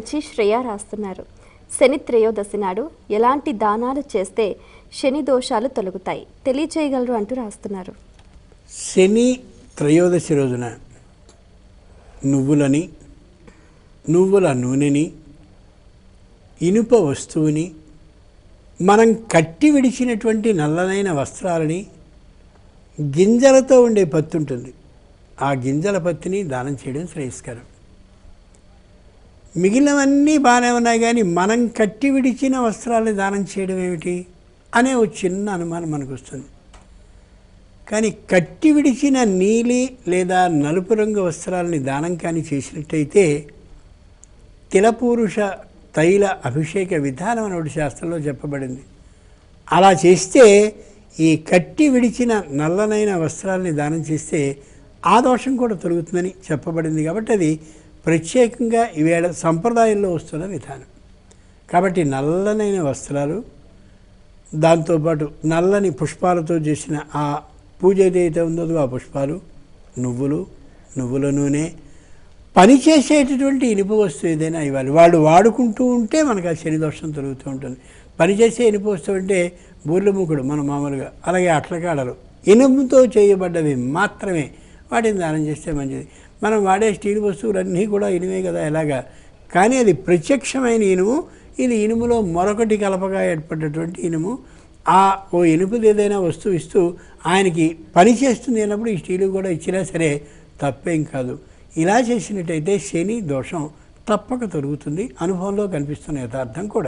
నుంచి శ్రేయ రాస్తున్నారు. శని త్రయోదశి నాడు ఎలాంటి దానాలు చేస్తే శని దోషాలు తొలగుతాయి తెలియచేయగలరు అంటూ రాస్తున్నారు. శని త్రయోదశి రోజున నువ్వులని, నువ్వుల నూనెని, ఇనుప వస్తువుని, మనం కట్టి విడిచినటువంటి నల్లనైన వస్త్రాలని, గింజలతో ఉండే పత్తి ఉంటుంది, ఆ గింజల పత్తిని దానం చేయడం శ్రేయస్కరం. మిగిలినవన్నీ బాగానే ఉన్నాయి, కానీ మనం కట్టి విడిచిన వస్త్రాలని దానం చేయడం ఏమిటి అనే ఒక చిన్న అనుమానం మనకు వస్తుంది. కానీ కట్టి విడిచిన నీలి లేదా నలుపు రంగు వస్త్రాలని దానం కానీ చేసినట్టయితే తిలపురుష తైల అభిషేక విధానం అని ఒకటి శాస్త్రంలో చెప్పబడింది. అలా చేస్తే ఈ కట్టి విడిచిన నల్లనైన వస్త్రాలని దానం చేస్తే ఆ దోషం కూడా తొలుగుతుందని చెప్పబడింది. కాబట్టి అది ప్రత్యేకంగా ఈవేళ సంప్రదాయంలో వస్తున్న విధానం. కాబట్టి నల్లనైన వస్త్రాలు, దాంతోపాటు నల్లని పుష్పాలతో చేసిన ఆ పూజ ఏదైతే ఉందో ఆ పుష్పాలు, నువ్వులు, నువ్వుల నూనె, పనిచేసేటటువంటి ఇనుప వస్తువు ఏదైనా ఇవ్వాలి. వాళ్ళు వాడుకుంటూ ఉంటే మనకు ఆ శని దోషం తొలుగుతూ ఉంటుంది. పనిచేసే ఇనుప వస్తువు అంటే బూర్ల మూకుడు మనం మామూలుగా, అలాగే అట్లకాడలు ఇనుముతో చేయబడ్డవి మాత్రమే వాటిని దానం చేస్తే మంచిది. మనం వాడే స్టీల్ వస్తువులన్నీ కూడా ఇనుమే కదా ఎలాగా, కానీ అది ప్రత్యక్షమైన ఇనుము. ఇది ఇనుములో మరొకటి కలపగా ఏర్పడ్డటువంటి ఇనుము. ఆ ఓ ఇనుపుది ఏదైనా వస్తువు ఇస్తూ ఆయనకి పని చేస్తుంది అన్నప్పుడు ఈ స్టీలు కూడా ఇచ్చినా సరే తప్పేం కాదు. ఇలా చేసినట్టయితే శని దోషం తప్పక తొలుగుతుంది. అనుభవంలో కనిపిస్తున్న యథార్థం కూడా.